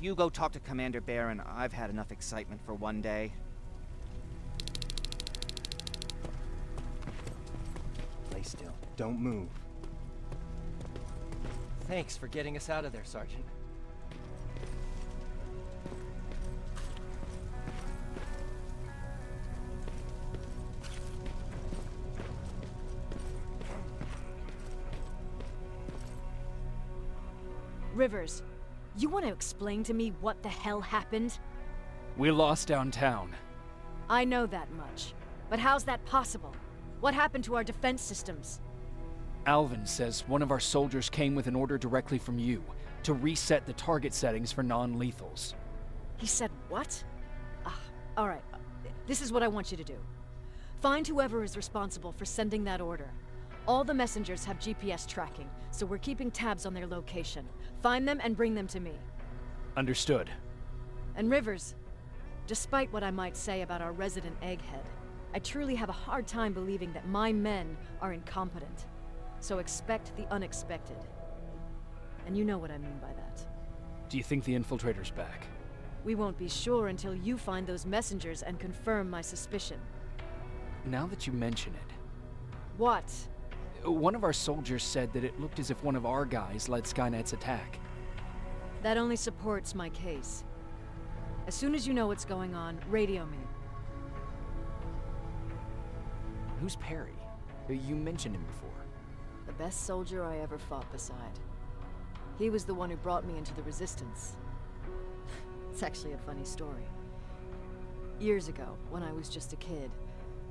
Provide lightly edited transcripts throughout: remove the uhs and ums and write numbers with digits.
You go talk to Commander Baron. I've had enough excitement for one day. Stay still. Don't move. Thanks for getting us out of there, Sergeant. Rivers, you want to explain to me what the hell happened? We lost downtown. I know that much. But how's that possible? What happened to our defense systems? Alvin says one of our soldiers came with an order directly from you to reset the target settings for non-lethals. He said what? Alright. This is what I want you to do. Find whoever is responsible for sending that order. All the messengers have GPS tracking, so we're keeping tabs on their location. Find them and bring them to me. Understood. And Rivers, despite what I might say about our resident egghead, I truly have a hard time believing that my men are incompetent. So expect the unexpected. And you know what I mean by that. Do you think the infiltrator's back? We won't be sure until you find those messengers and confirm my suspicion. Now that you mention it, What? one of our soldiers said that it looked as if one of our guys led Skynet's attack. That only supports my case. As soon as you know what's going on, radio me. Who's Perry? You mentioned him before. The best soldier I ever fought beside. He was the one who brought me into the Resistance. It's actually a funny story. Years ago, when I was just a kid,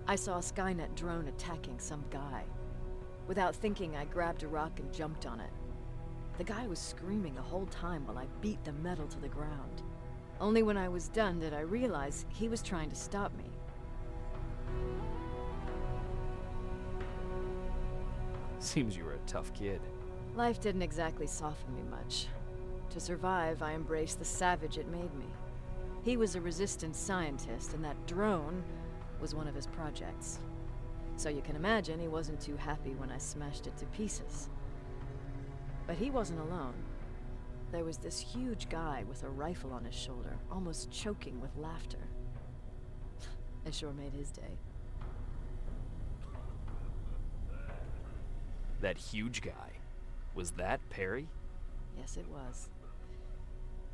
I saw a Skynet drone attacking some guy. Without thinking, I grabbed a rock and jumped on it. The guy was screaming the whole time while I beat the metal to the ground. Only when I was done did I realize he was trying to stop me. Seems you were a tough kid. Life didn't exactly soften me much. To survive, I embraced the savage it made me. He was a resistance scientist, and that drone was one of his projects. So you can imagine he wasn't too happy when I smashed it to pieces. But he wasn't alone. There was this huge guy with a rifle on his shoulder, almost choking with laughter. I sure made his day. That huge guy. Was that Perry? Yes, it was.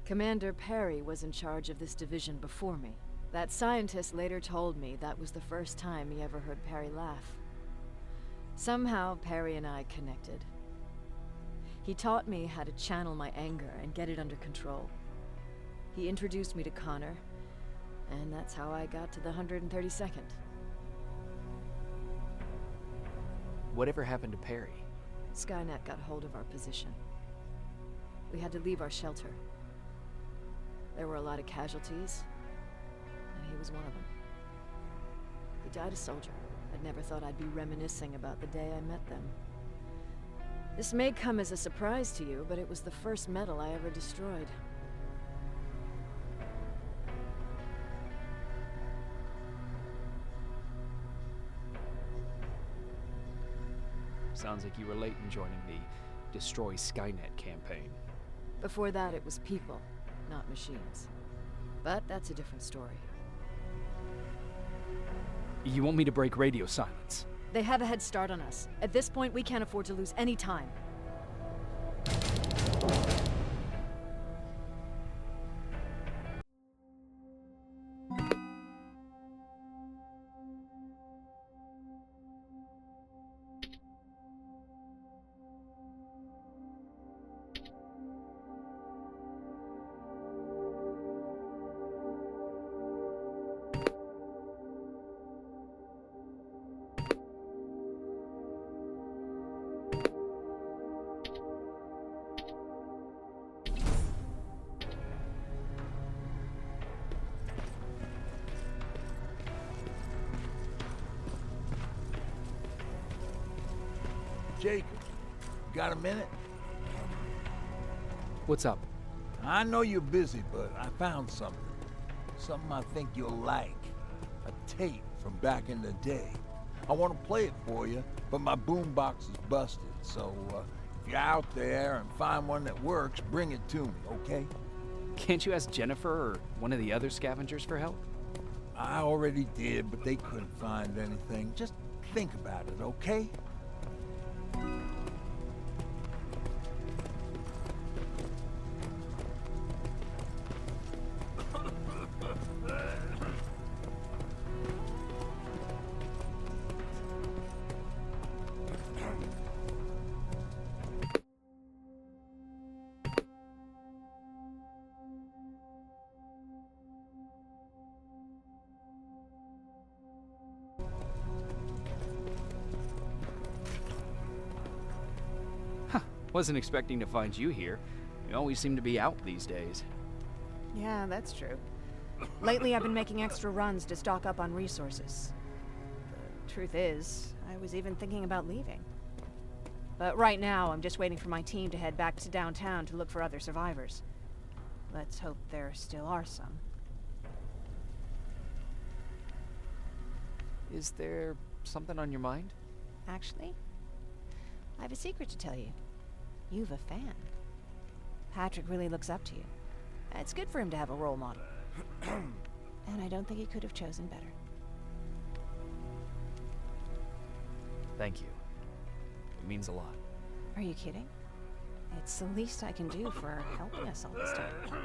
Commander Perry was in charge of this division before me. That scientist later told me that was the first time he ever heard Perry laugh. Somehow, Perry and I connected. He taught me how to channel my anger and get it under control. He introduced me to Connor, and that's how I got to the 132nd. Whatever happened to Perry? Skynet got hold of our position. We had to leave our shelter. There were a lot of casualties, and he was one of them. He died a soldier. I'd never thought I'd be reminiscing about the day I met them. This may come as a surprise to you, but it was the first metal I ever destroyed. Sounds like you were late in joining the Destroy Skynet campaign. Before that, it was people, not machines. But that's a different story. You want me to break radio silence? They have a head start on us. At this point, we can't afford to lose any time. Jacob, you got a minute? What's up? I know you're busy, but I found something. Something I think you'll like. A tape from back in the day. I want to play it for you, but my boombox is busted, so if you're out there and find one that works, bring it to me, okay? Can't you ask Jennifer or one of the other scavengers for help? I already did, but they couldn't find anything. Just think about it, okay? Wasn't expecting to find you here. You always seem to be out these days. Yeah, that's true. Lately, I've been making extra runs to stock up on resources. The truth is, I was even thinking about leaving. But right now, I'm just waiting for my team to head back to downtown to look for other survivors. Let's hope there still are some. Is there something on your mind? Actually, I have a secret to tell you. You've a fan. Patrick really looks up to you. It's good for him to have a role model. And I don't think he could have chosen better. Thank you. It means a lot. Are you kidding? It's the least I can do for helping us all this time.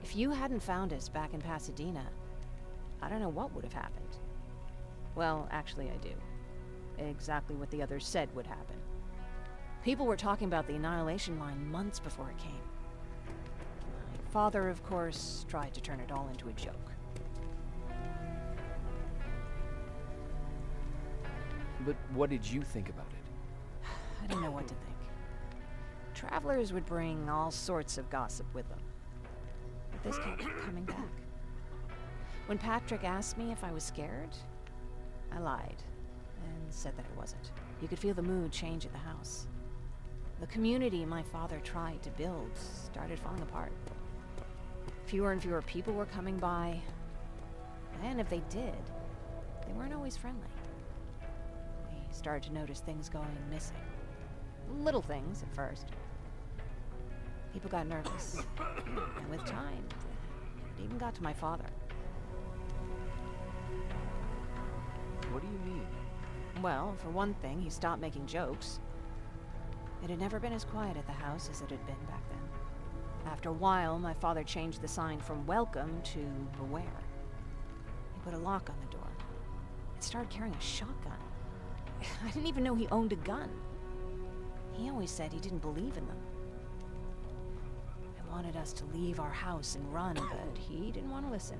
If you hadn't found us back in Pasadena, I don't know what would have happened. Well, actually I do. Exactly what the others said would happen. People were talking about the Annihilation Line months before it came. My father, of course, tried to turn it all into a joke. But what did you think about it? I didn't know what to think. Travelers would bring all sorts of gossip with them. But this kept coming back. When Patrick asked me if I was scared, I lied and said that I wasn't. You could feel the mood change at the house. The community my father tried to build started falling apart. Fewer and fewer people were coming by, and if they did, they weren't always friendly. We started to notice things going missing. Little things at first. People got nervous, and with time, it even got to my father. What do you mean? Well, for one thing, he stopped making jokes. It had never been as quiet at the house as it had been back then. After a while, my father changed the sign from welcome to beware. He put a lock on the door and started carrying a shotgun. I didn't even know he owned a gun. He always said he didn't believe in them. I wanted us to leave our house and run, but he didn't want to listen.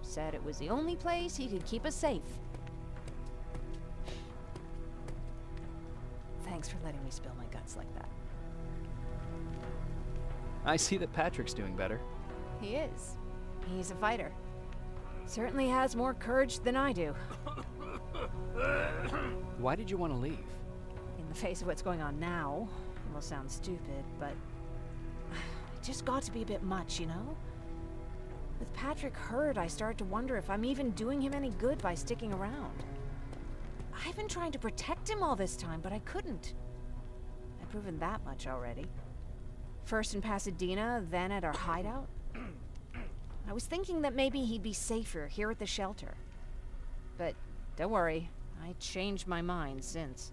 Said it was the only place he could keep us safe. Thanks for letting me spill my guts like that. I see that Patrick's doing better. He is. He's a fighter. Certainly has more courage than I do. Why did you want to leave? In the face of what's going on now, it will sound stupid, but it just got to be a bit much, you know? With Patrick hurt, I started to wonder if I'm even doing him any good by sticking around. I've been trying to protect him all this time, but I couldn't. I've proven that much already. First in Pasadena, then at our hideout. I was thinking that maybe he'd be safer here at the shelter. But don't worry, I changed my mind since.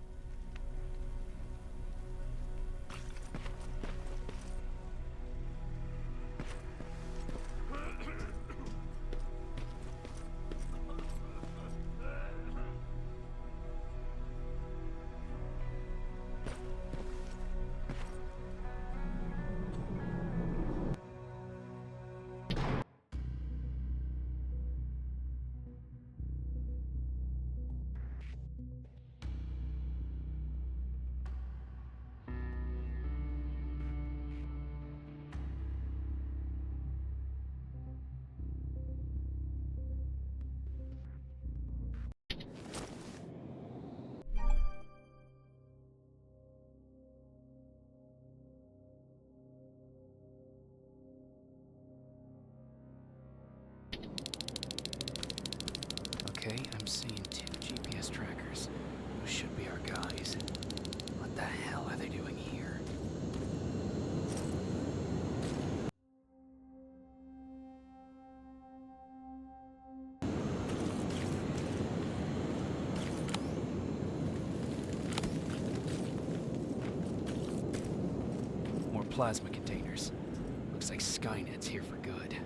plasma containers. Looks like Skynet's here for good.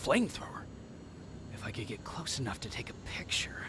Flamethrower? If I could get close enough to take a picture.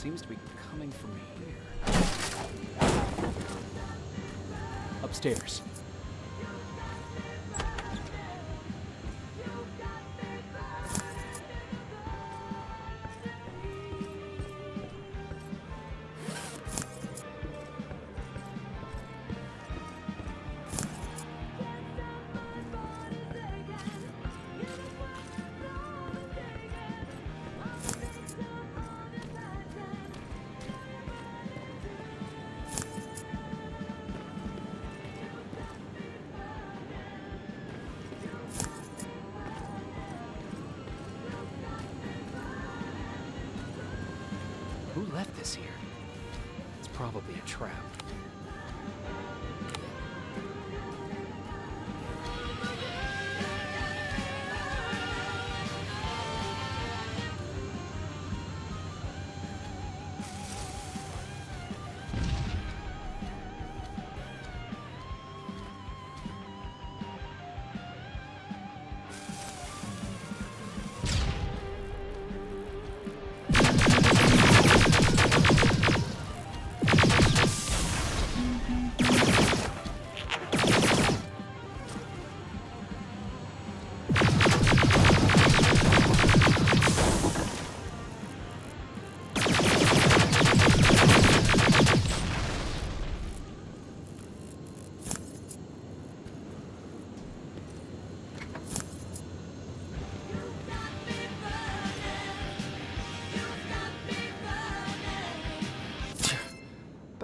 seems to be coming from here. Upstairs. Who left this here? It's probably a trap.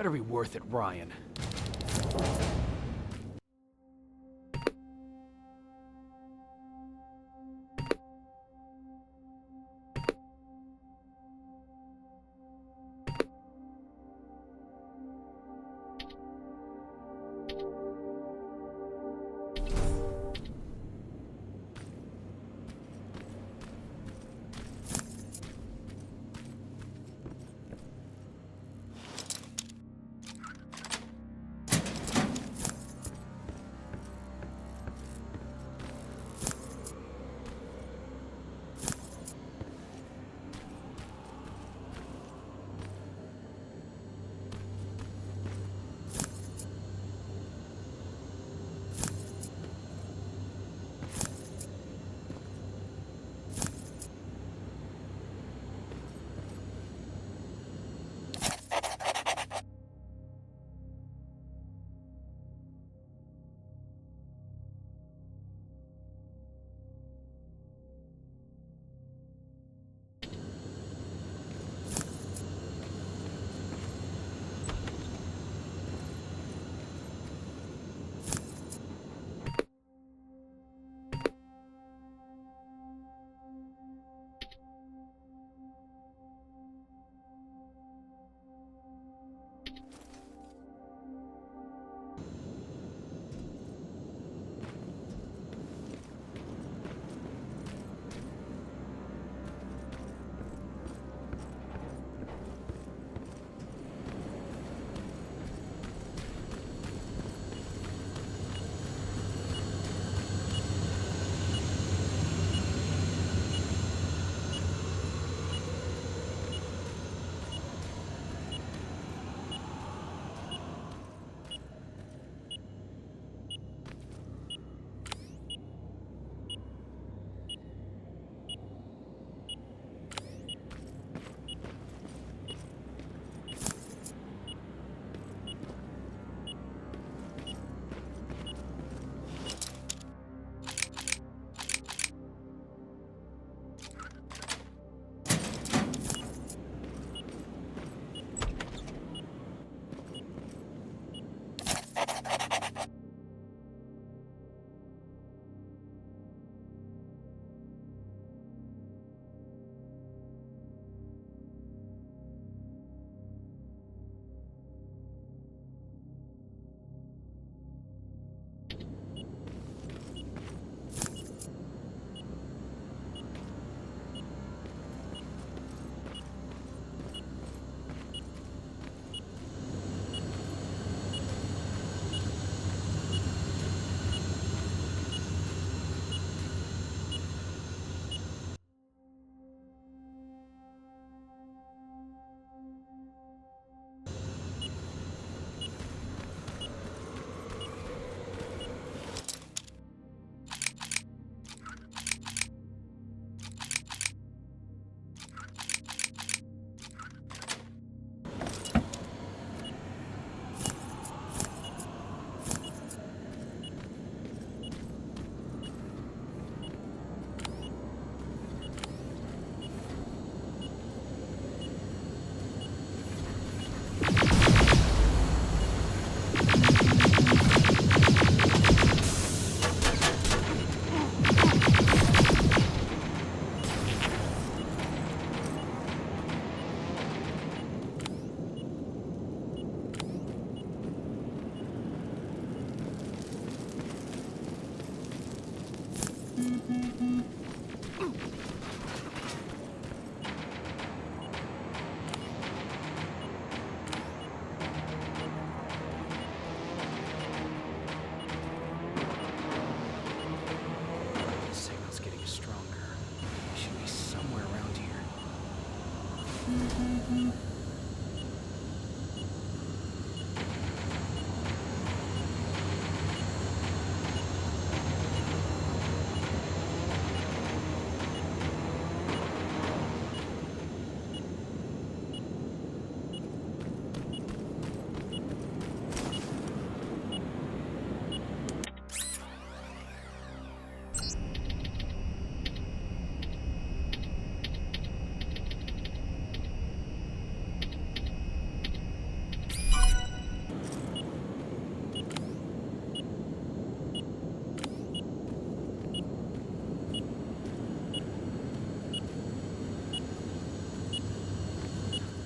Better be worth it, Ryan.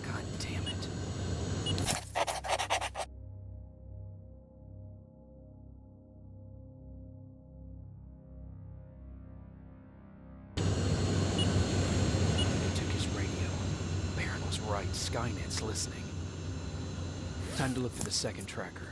God damn it. They took his radio. Baron was right. Skynet's listening. Time to look for the second tracker.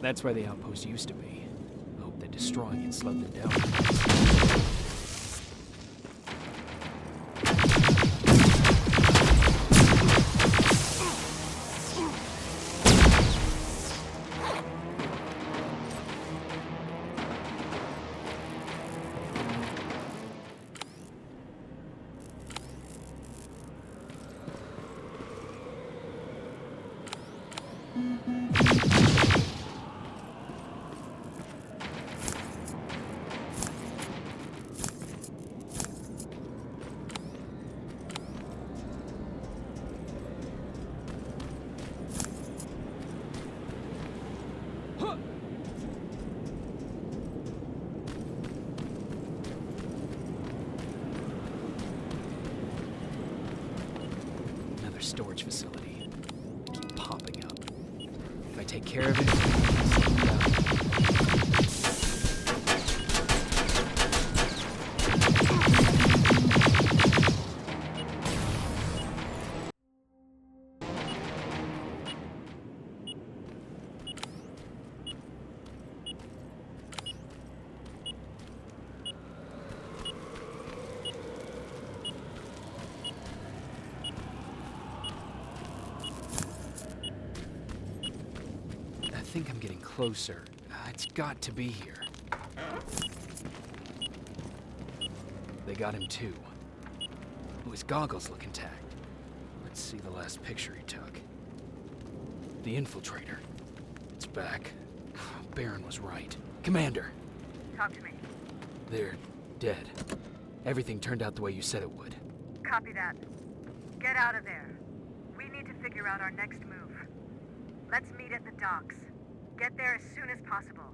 That's where the outpost used to be. I hope that destroying it slowed them down. Another storage facility. Keep popping up. If I take care of it, it'll slow down. I think I'm getting closer. It's got to be here. They got him too. Oh, his goggles look intact. Let's see the last picture he took. The infiltrator. It's back. Baron was right. Commander! Talk to me. They're dead. Everything turned out the way you said it would. Copy that. Get out of there. We need to figure out our next move. Let's meet at the docks. Get there as soon as possible.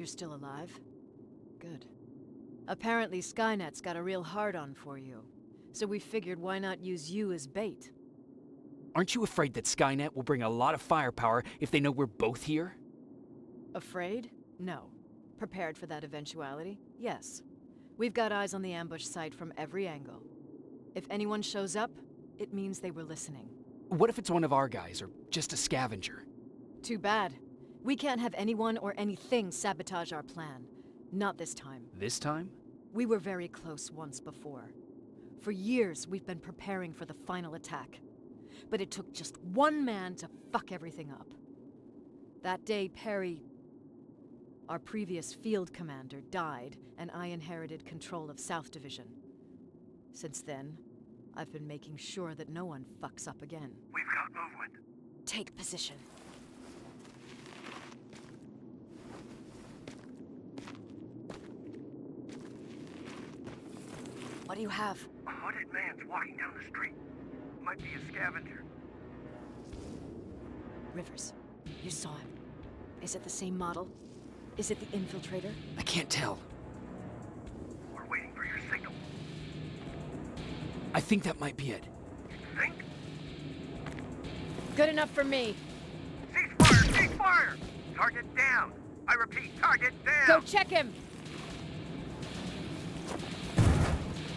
You're still alive? Good. Apparently Skynet's got a real hard-on for you. So we figured why not use you as bait? Aren't you afraid that Skynet will bring a lot of firepower if they know we're both here? Afraid? No. Prepared for that eventuality? Yes. We've got eyes on the ambush site from every angle. If anyone shows up, it means they were listening. What if it's one of our guys, or just a scavenger? Too bad. We can't have anyone or anything sabotage our plan. Not this time. This time? We were very close once before. For years, we've been preparing for the final attack. But it took just one man to fuck everything up. That day, Perry, our previous field commander, died, and I inherited control of South Division. Since then, I've been making sure that no one fucks up again. We've got movement. Take position. What do you have? A hooded man's walking down the street. Might be a scavenger. Rivers, you saw him. Is it the same model? Is it the infiltrator? I can't tell. We're waiting for your signal. I think that might be it. Think? Good enough for me. Cease fire! Cease fire! Target down! I repeat, target down! Go check him!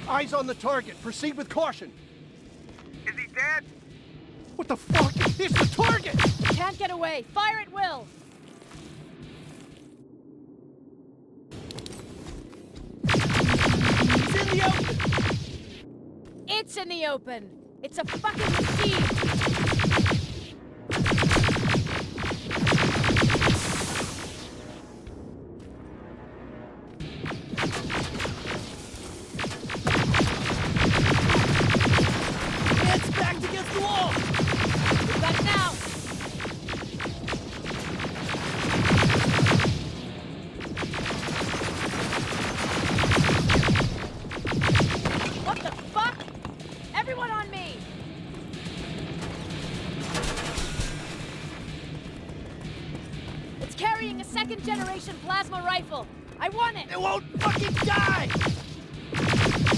Eyes on the target. Proceed with caution. Is he dead? What the fuck? It's the target! Can't get away. Fire at will! He's in the open! It's in the open! It's a fucking machine! It's backed against the wall! We've got it now! What the fuck? Everyone on me! It's carrying a second-generation plasma rifle. I want it! It won't fucking die!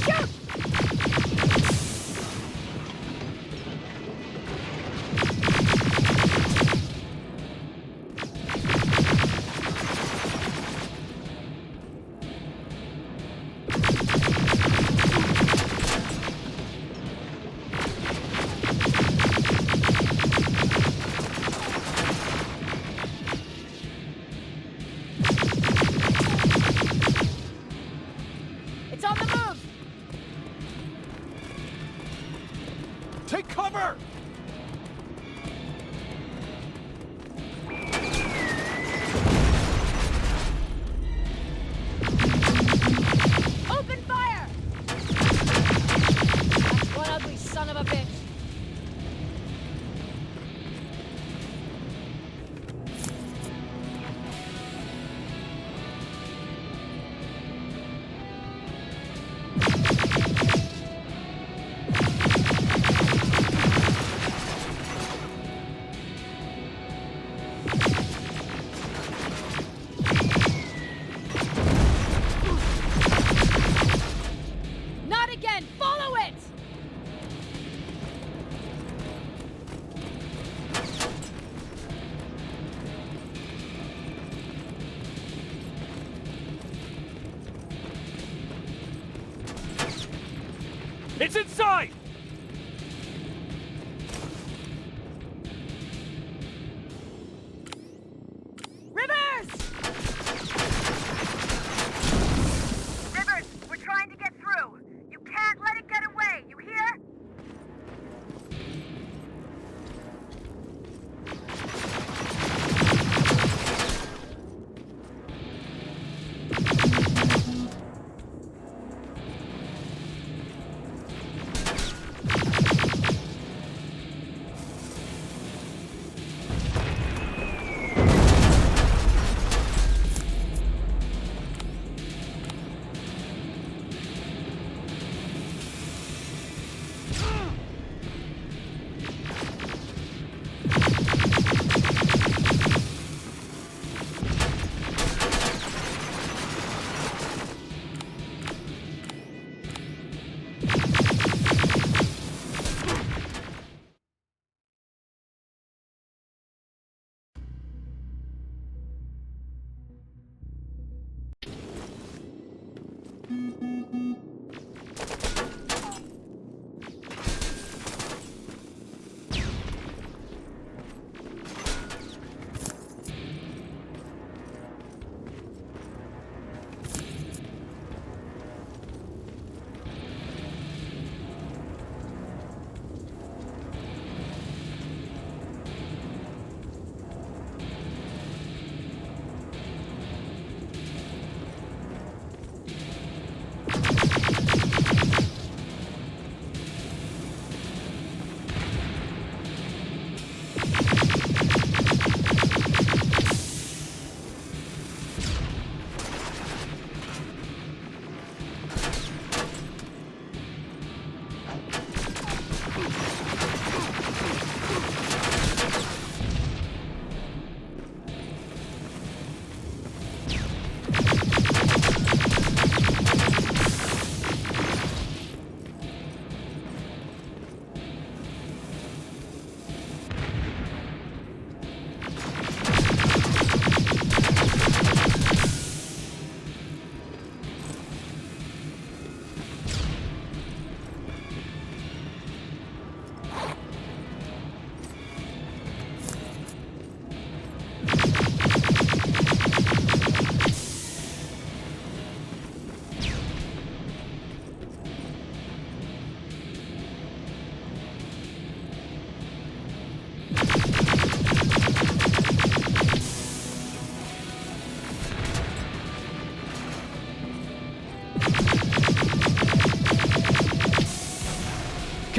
Shoot! It's on the move! Take cover! Open fire! That's one ugly son of a bitch. Not again! Follow it! It's inside! Rivers! Rivers, we're trying to get through. You can't let it get away, you hear?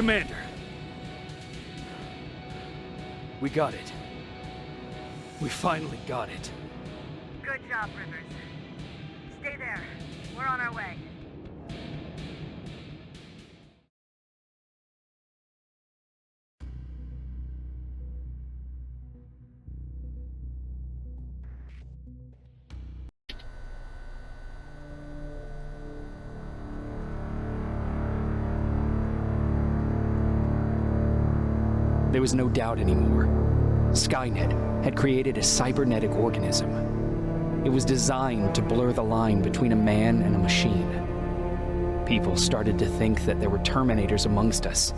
Commander! We got it. We finally got it. Good job, Rivers. Stay there. We're on our way. There was no doubt anymore. Skynet had created a cybernetic organism. It was designed to blur the line between a man and a machine. People started to think that there were Terminators amongst us,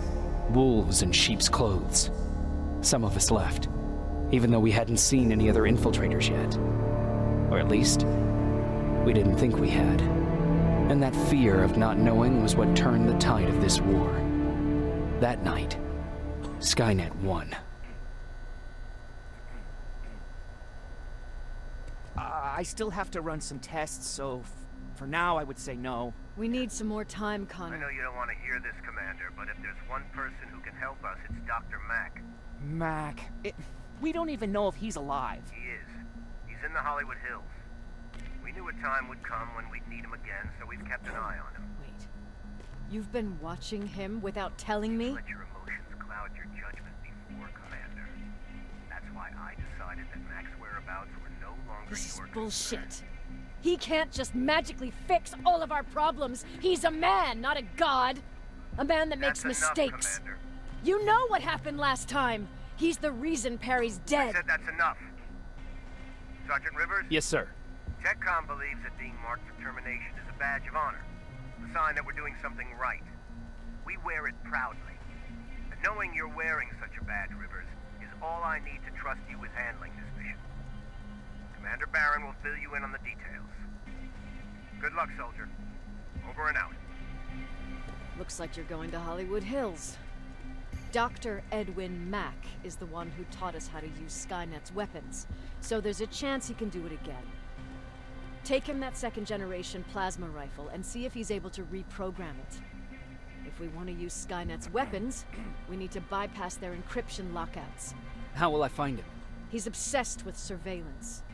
wolves in sheep's clothes. Some of us left, even though we hadn't seen any other infiltrators yet. Or at least, we didn't think we had. And that fear of not knowing was what turned the tide of this war. That night, Skynet won. I still have to run some tests, so for now I would say no. We need some more time, I Connor. know you don't want to hear this, Commander, but if there's one person who can help us, it's Dr. Mack. Mac, we don't even know if he's alive. He is. He's in the Hollywood Hills. We knew a time would come when we'd need him again, so we've kept an eye on him. Wait. You've been watching him without telling me? Let your emotions cloud your judgment before, Commander. That's why I decided that Mack's whereabouts were no longer This is your bullshit. concern. He can't just magically fix all of our problems. He's a man, not a god. A man that makes That's enough, mistakes. Commander. You know what happened last time. He's the reason Perry's I dead. said that's enough. Sergeant Rivers? Yes, sir. TechCom believes that being marked for termination is a badge of honor, a sign that we're doing something right. We wear it proudly. And knowing you're wearing such a badge, Rivers, is all I need to trust you with handling this mission. Commander Barron will fill you in on the details. Good luck, soldier. Over and out. Looks like you're going to Hollywood Hills. Dr. Edwin Mack is the one who taught us how to use Skynet's weapons, so there's a chance he can do it again. Take him that second-generation plasma rifle and see if he's able to reprogram it. If we want to use Skynet's weapons, we need to bypass their encryption lockouts. How will I find him? He's obsessed with surveillance.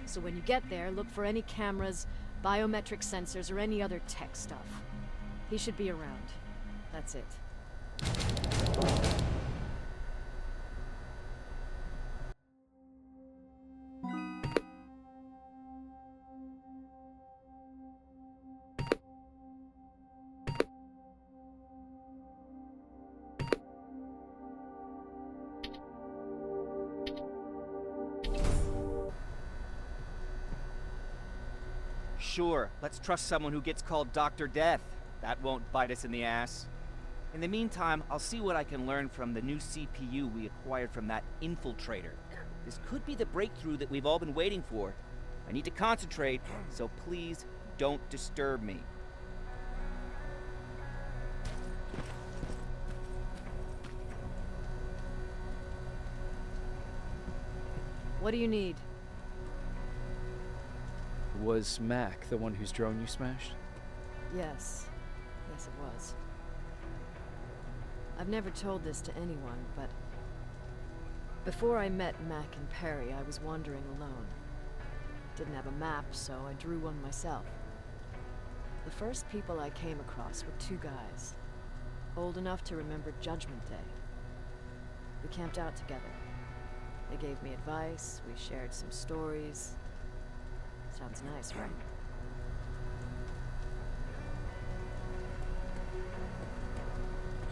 So when you get there, look for any cameras, biometric sensors, or any other tech stuff. He should be around. That's it. Sure, let's trust someone who gets called Dr. Death. That won't bite us in the ass. In the meantime, I'll see what I can learn from the new CPU we acquired from that infiltrator. This could be the breakthrough that we've all been waiting for. I need to concentrate, so please don't disturb me. What do you need? Was Mac the one whose drone you smashed? Yes. Yes, it was. I've never told this to anyone, but before I met Mac and Perry, I was wandering alone. Didn't have a map, so I drew one myself. The first people I came across were two guys, old enough to remember Judgment Day. We camped out together. They gave me advice, we shared some stories. Sounds nice, right?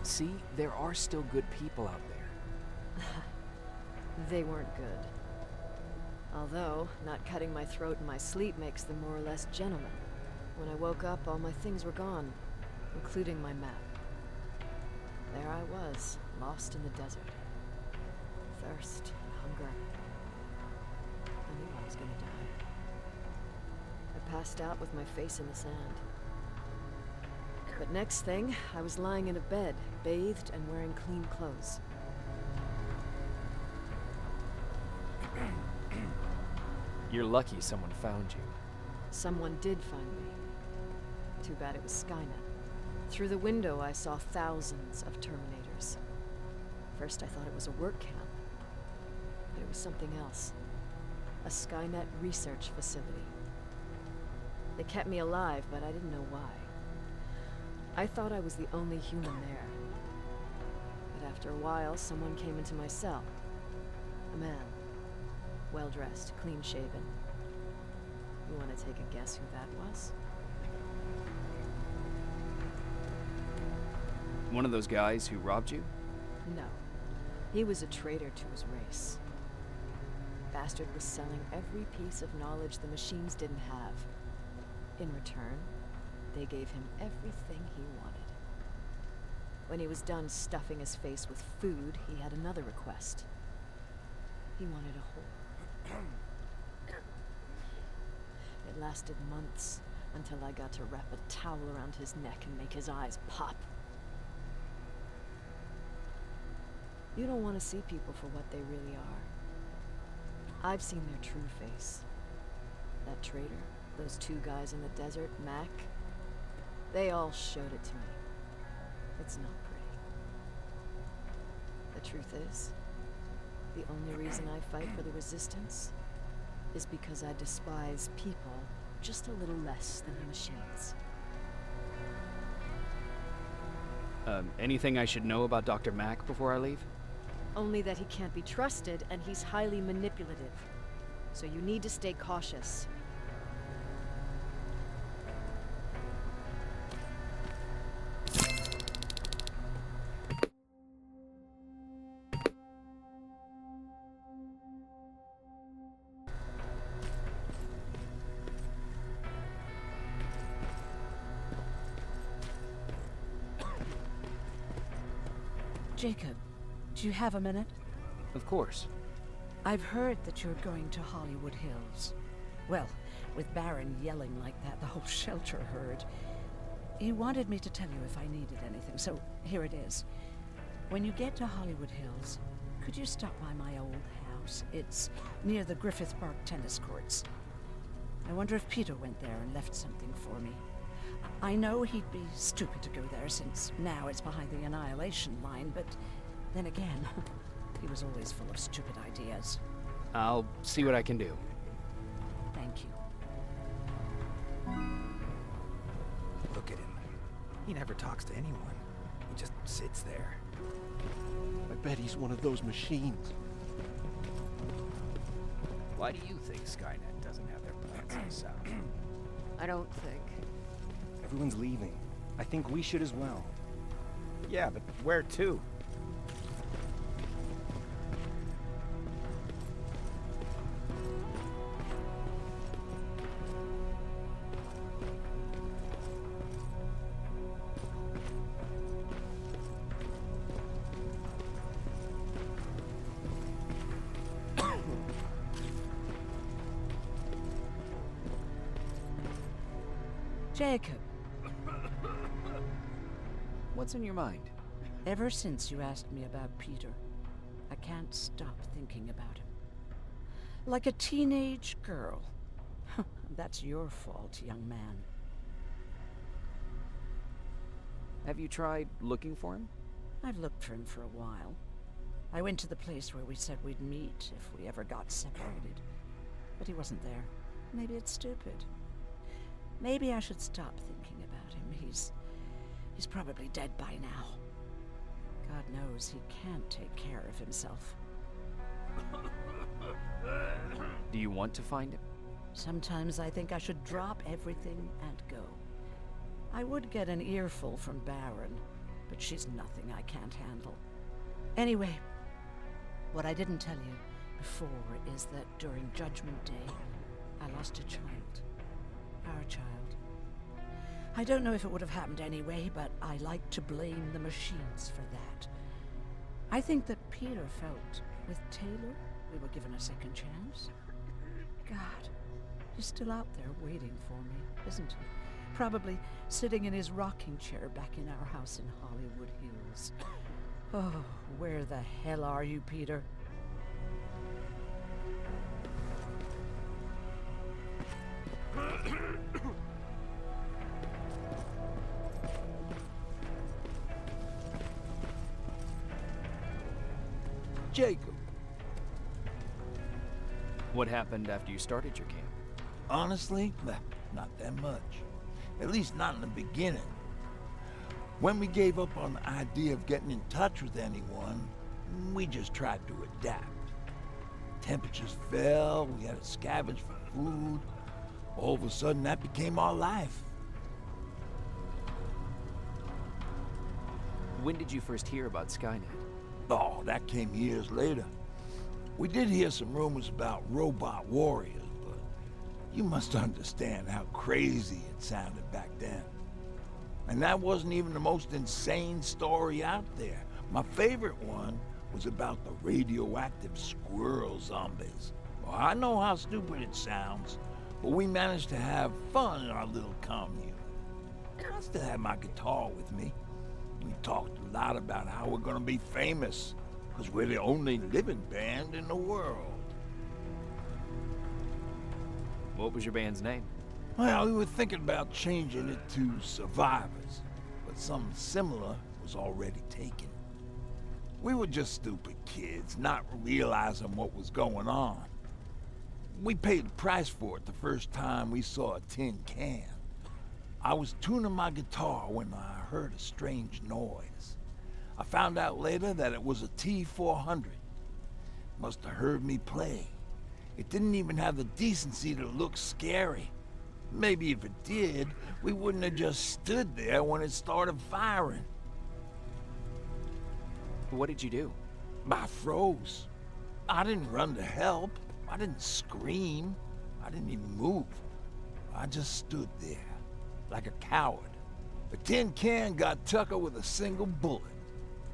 See, there are still good people out there. They weren't good. Although, not cutting my throat in my sleep makes them more or less gentlemen. When I woke up, all my things were gone, including my map. There I was, lost in the desert. Thirst, hunger. I knew I was gonna die. I passed out with my face in the sand. But next thing, I was lying in a bed, bathed and wearing clean clothes. You're lucky someone found you. Someone did find me. Too bad it was Skynet. Through the window, I saw thousands of Terminators. First I thought it was a work camp, but it was something else. A Skynet research facility. They kept me alive, but I didn't know why. I thought I was the only human there. But after a while, someone came into my cell. A man. Well-dressed, clean-shaven. You want to take a guess who that was? One of those guys who robbed you? No. He was a traitor to his race. Bastard was selling every piece of knowledge the machines didn't have. In return, they gave him everything he wanted. When he was done stuffing his face with food, he had another request. He wanted a whore. It lasted months, until I got to wrap a towel around his neck and make his eyes pop. You don't want to see people for what they really are. I've seen their true face. That traitor, those two guys in the desert, Mac, they all showed it to me. It's not pretty. The truth is, the only reason I fight for the Resistance is because I despise people just a little less than the machines. Anything I should know about Dr. Mack before I leave? Only that he can't be trusted and he's highly manipulative. So you need to stay cautious. Jacob, do you have a minute? Of course. I've heard that you're going to Hollywood Hills. Well, with Baron yelling like that, the whole shelter heard. He wanted me to tell you if I needed anything, so here it is. When you get to Hollywood Hills, could you stop by my old house? It's near the Griffith Park tennis courts. I wonder if Peter went there and left something for me. I know he'd be stupid to go there, since now it's behind the Annihilation Line, but then again, he was always full of stupid ideas. I'll see what I can do. Thank you. Look at him. He never talks to anyone. He just sits there. I bet he's one of those machines. Why do you think Skynet doesn't have their plans in the south? I don't think. Everyone's leaving. I think we should as well. Yeah, but where to? Jacob, What's in your mind? ever since you asked me about Peter, I can't stop thinking about him. Like a teenage girl. That's your fault, young man. Have you tried looking for him? I've looked for him for a while. I went to the place where we said we'd meet if we ever got separated. But he wasn't there. Maybe it's stupid. Maybe I should stop thinking about him. He's probably dead by now. God knows he can't take care of himself. Do you want to find him? Sometimes I think I should drop everything and go. I would get an earful from Baron, but she's nothing I can't handle. Anyway, what I didn't tell you before is that during Judgment Day, I lost a child. Our child. I don't know if it would have happened anyway, but I like to blame the machines for that. I think that Peter felt with Taylor we were given a second chance. God, he's still out there waiting for me, isn't he? Probably sitting in his rocking chair back in our house in Hollywood Hills. Oh, where the hell are you, Peter? Jacob. What happened after you started your camp? Honestly, not that much. At least not in the beginning. When we gave up on the idea of getting in touch with anyone, we just tried to adapt. Temperatures fell, we had to scavenge for food. All of a sudden, that became our life. When did you first hear about Skynet? Oh, that came years later. We did hear some rumors about robot warriors, but you must understand how crazy it sounded back then. And that wasn't even the most insane story out there. My favorite one was about the radioactive squirrel zombies. Well, I know how stupid it sounds, but we managed to have fun in our little commune. I still have my guitar with me. We talked a lot about how we're gonna be famous, because we're the only living band in the world. What was your band's name? Well, we were thinking about changing it to Survivors, but something similar was already taken. We were just stupid kids, not realizing what was going on. We paid the price for it the first time we saw a tin can. I was tuning my guitar when I heard a strange noise. I found out later that it was a T-400. Must have heard me play. It didn't even have the decency to look scary. Maybe if it did, we wouldn't have just stood there when it started firing. What did you do? I froze. I didn't run to help. I didn't scream. I didn't even move. I just stood there, like a coward. The tin can got Tucker with a single bullet.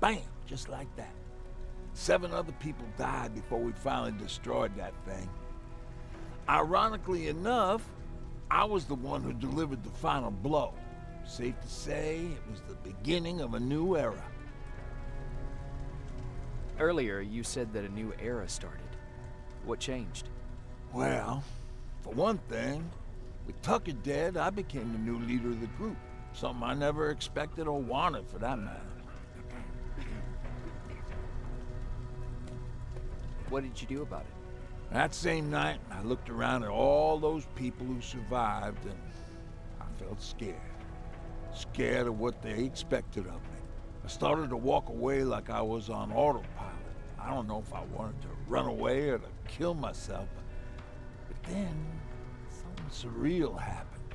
Bam! Just like that. 7 other people died before we finally destroyed that thing. Ironically enough, I was the one who delivered the final blow. Safe to say, it was the beginning of a new era. Earlier, you said that a new era started. What changed? Well, for one thing, with Tucker dead, I became the new leader of the group. Something I never expected or wanted, for that matter. What did you do about it? That same night, I looked around at all those people who survived, and I felt scared. Scared of what they expected of me. I started to walk away like I was on autopilot. I don't know if I wanted to run away or to kill myself, but then something surreal happened.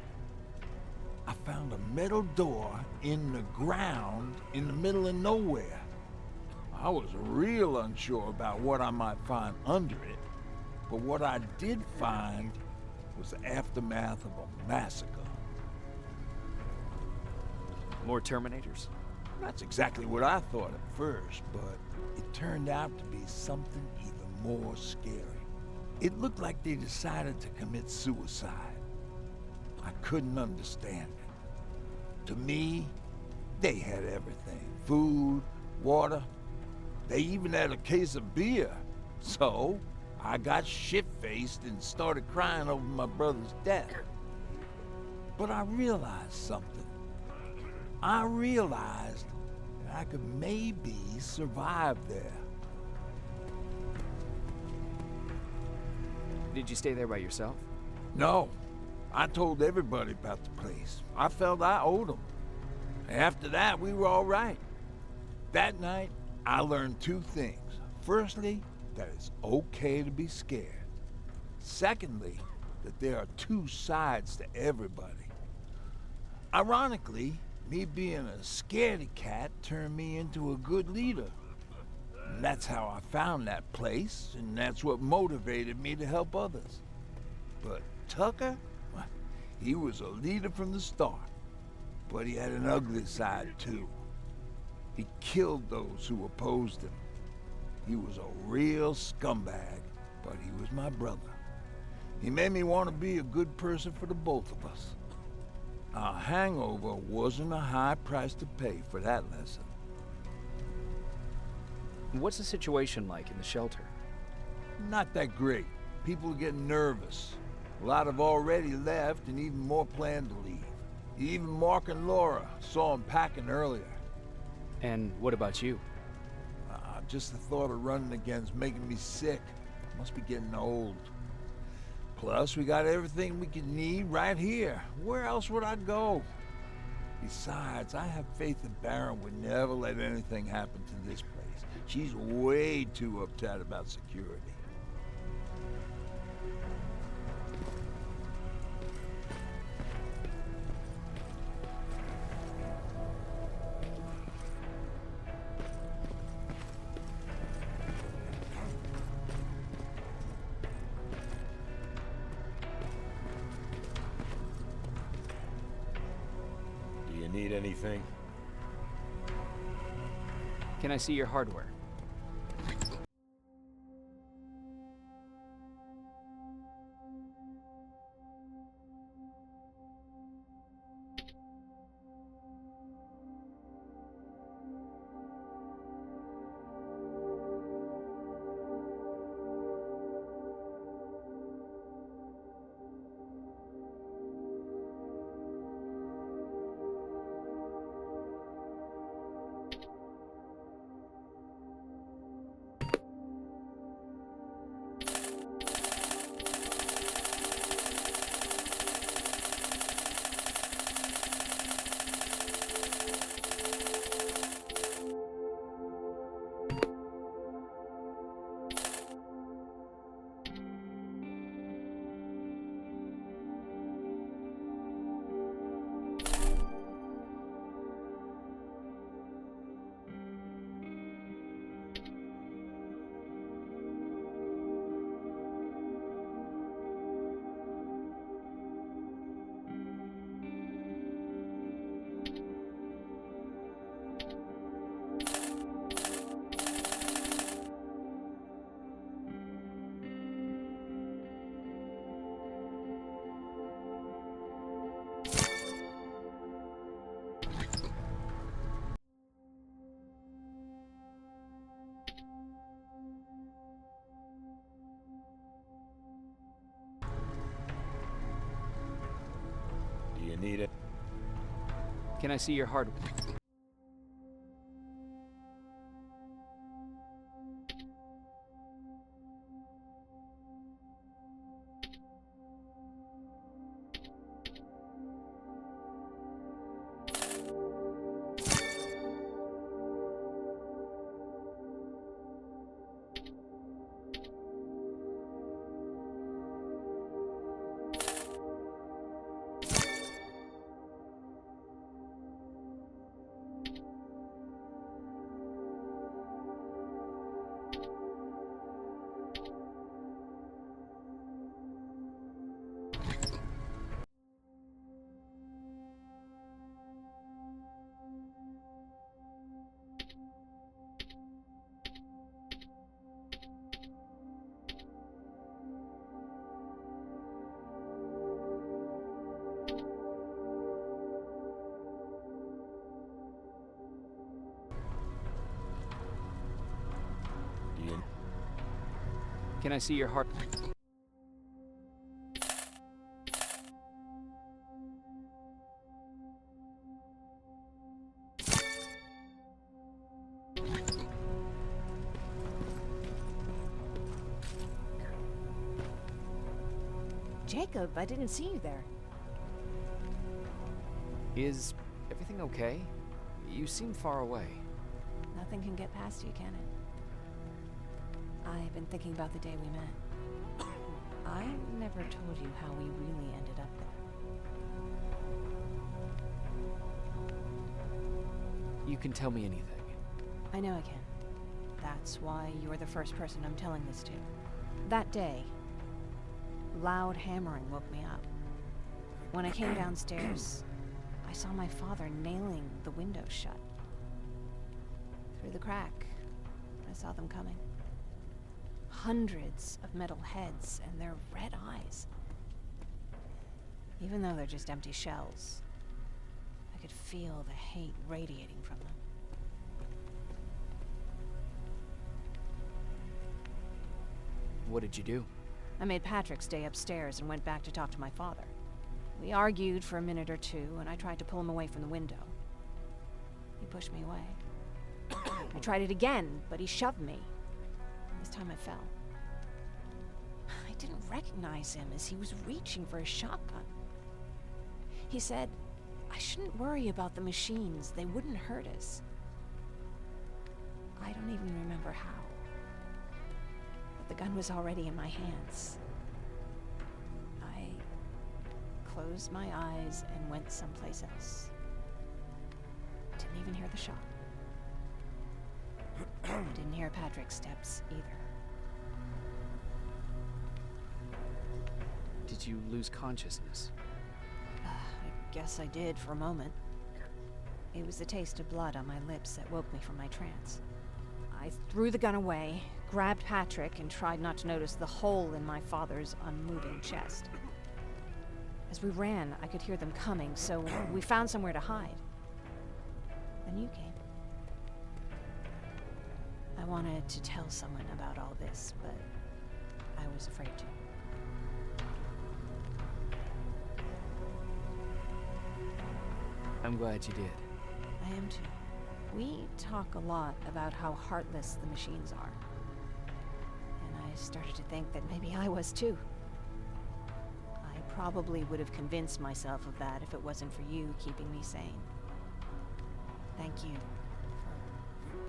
I found a metal door in the ground in the middle of nowhere. I was real unsure about what I might find under it, but what I did find was the aftermath of a massacre. More Terminators? That's exactly what I thought at first, but it turned out to be something even more scary. It looked like they decided to commit suicide. I couldn't understand it. To me, they had everything. Food, water. They even had a case of beer. So, I got shit-faced and started crying over my brother's death. But I realized something. I realized that I could maybe survive there. Did you stay there by yourself? No. I told everybody about the place. I felt I owed them. After that, we were all right. That night, I learned 2 things. Firstly, that it's okay to be scared. Secondly, that there are 2 sides to everybody. Ironically, me being a scaredy cat turned me into a good leader. And that's how I found that place, and that's what motivated me to help others. But Tucker, well, he was a leader from the start. But he had an ugly side, too. He killed those who opposed him. He was a real scumbag, but he was my brother. He made me want to be a good person for the both of us. A hangover wasn't a high price to pay for that lesson. What's the situation like in the shelter? Not that great. People are getting nervous. A lot have already left, and even more plan to leave. Even Mark and Laura saw him packing earlier. And what about you? Just the thought of running again's making me sick. Must be getting old. Plus, we got everything we could need right here. Where else would I go? Besides, I have faith that Baron would never let anything happen to this place. She's way too uptight about security. Do you need anything? Can I see your hardware? Do you need it? Can I see your hardware? Can I see your heart? Jacob, I didn't see you there. Is everything okay? You seem far away. Nothing can get past you, can it? I've been thinking about the day we met. I never told you how we really ended up there. You can tell me anything. I know I can. That's why you're the first person I'm telling this to. That day, loud hammering woke me up. When I came downstairs, I saw my father nailing the window shut. Through the crack, I saw them coming. Hundreds of metal heads and their red eyes. Even though they're just empty shells, I could feel the hate radiating from them. What did you do? I made Patrick stay upstairs and went back to talk to my father. We argued for a minute or two, and I tried to pull him away from the window. He pushed me away. I tried it again, but he shoved me. This time I fell. I didn't recognize him as he was reaching for a shotgun. He said, I shouldn't worry about the machines. They wouldn't hurt us. I don't even remember how. But the gun was already in my hands. I closed my eyes and went someplace else. Didn't even hear the shot. Didn't hear Patrick's steps either. Did you lose consciousness? I guess I did for a moment. It was the taste of blood on my lips that woke me from my trance. I threw the gun away, grabbed Patrick, and tried not to notice the hole in my father's unmoving chest. As we ran, I could hear them coming, so we found somewhere to hide. Then you came. I wanted to tell someone about all this, but I was afraid to. I'm glad you did. I am too. We talk a lot about how heartless the machines are. And I started to think that maybe I was too. I probably would have convinced myself of that if it wasn't for you keeping me sane. Thank you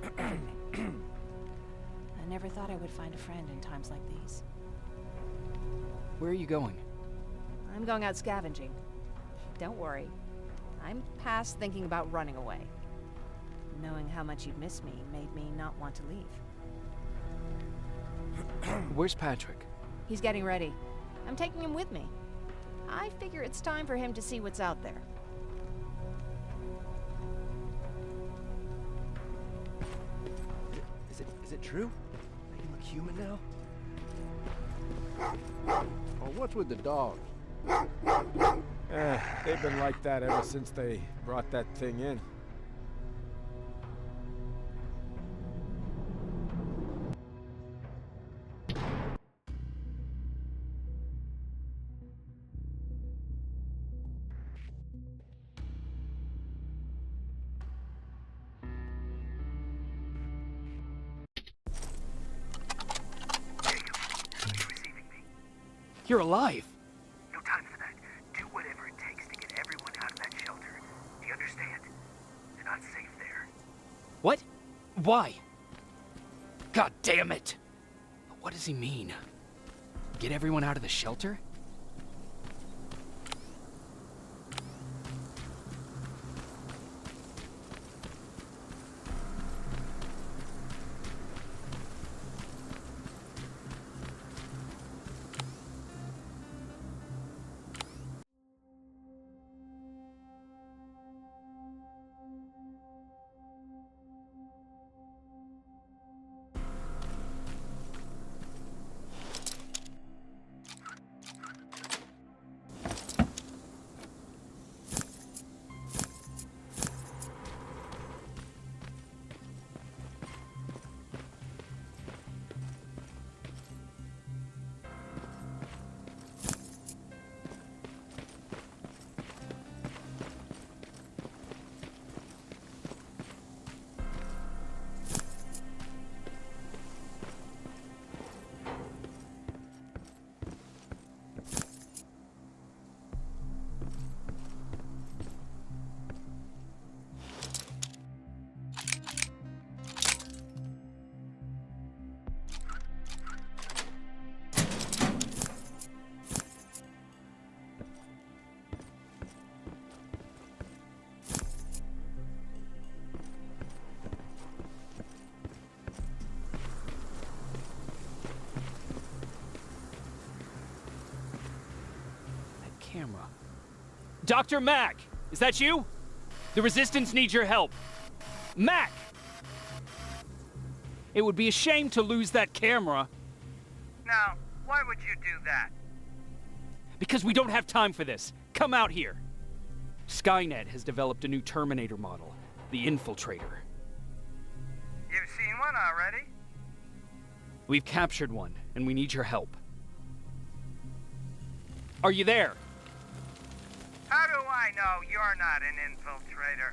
for everything. I never thought I would find a friend in times like these. Where are you going? I'm going out scavenging. Don't worry. I'm past thinking about running away. Knowing how much you'd miss me made me not want to leave. Where's Patrick? He's getting ready. I'm taking him with me. I figure it's time for him to see what's out there. Is it true? You look human now? Oh, what's with the dogs? They've been like that ever since they brought that thing in. You're alive! No time for that. Do whatever it takes to get everyone out of that shelter. Do you understand? They're not safe there. What? Why? God damn it! What does he mean? Get everyone out of the shelter? Camera. Dr. Mack! Is that you? The Resistance needs your help. Mack! It would be a shame to lose that camera. Now, why would you do that? Because we don't have time for this. Come out here. Skynet has developed a new Terminator model, the Infiltrator. You've seen one already? We've captured one, and we need your help. Are you there? How do I know you're not an infiltrator?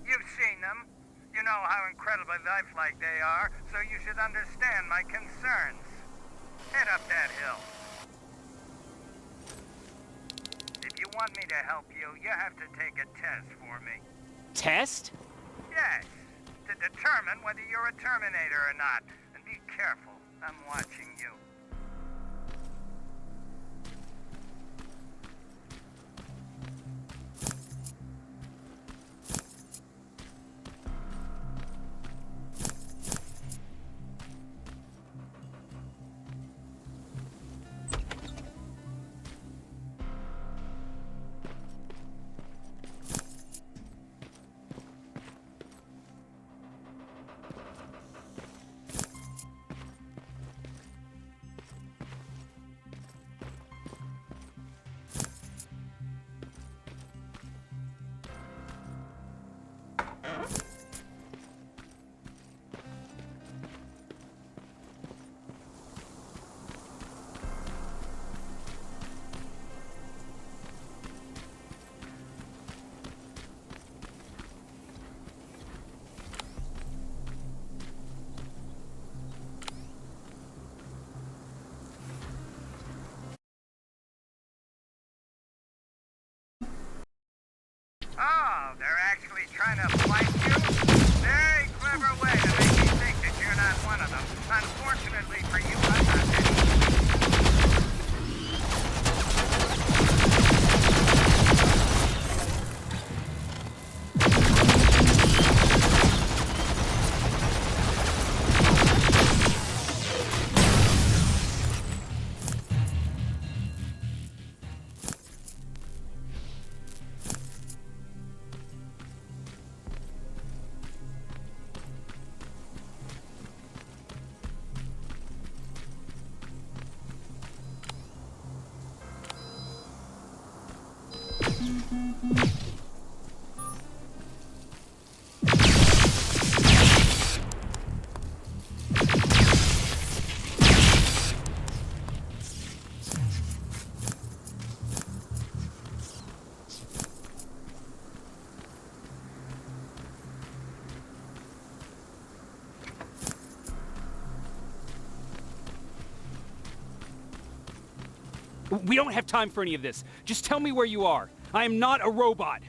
You've seen them. You know how incredibly lifelike they are, so you should understand my concerns. Head up that hill. If you want me to help you, you have to take a test for me. Test? Yes, to determine whether you're a Terminator or not. And be careful, I'm watching you. Oh, they're actually trying to flank you? Very clever way to make me think that you're not one of them. Unfortunately for you, I'm not any. We don't have time for any of this. Just tell me where you are. I am not a robot.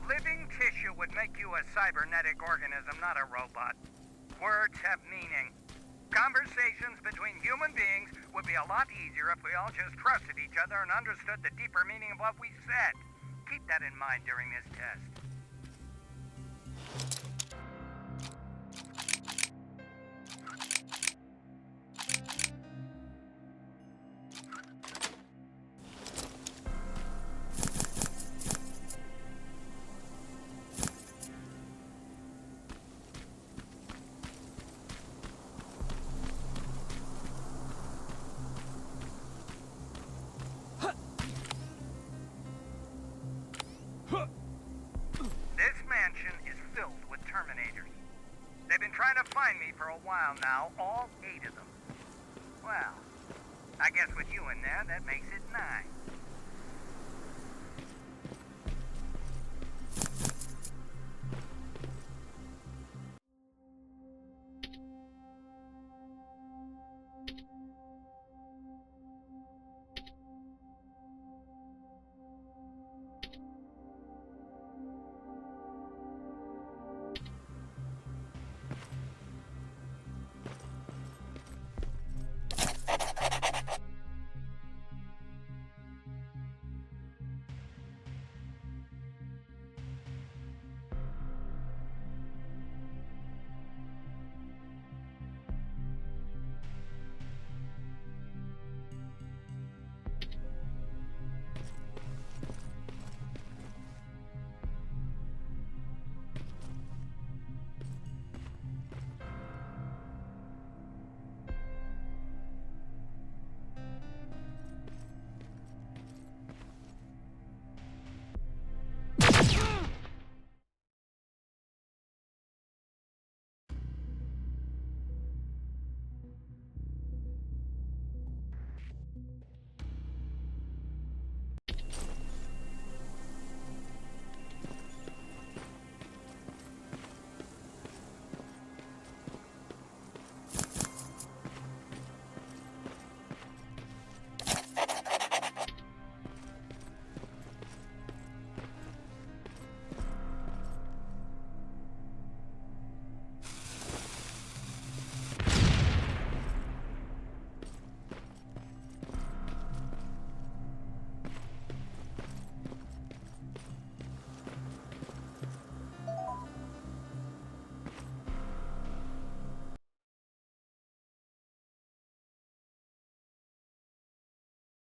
Living tissue would make you a cybernetic organism, not a robot. Words have meaning. Conversations between human beings would be a lot easier if we all just trusted each other and understood the deeper meaning of what we said. Keep that in mind during this test. This mansion is filled with Terminators. They've been trying to find me for a while now, all 8 of them. Well, I guess with you in there, that makes it 9.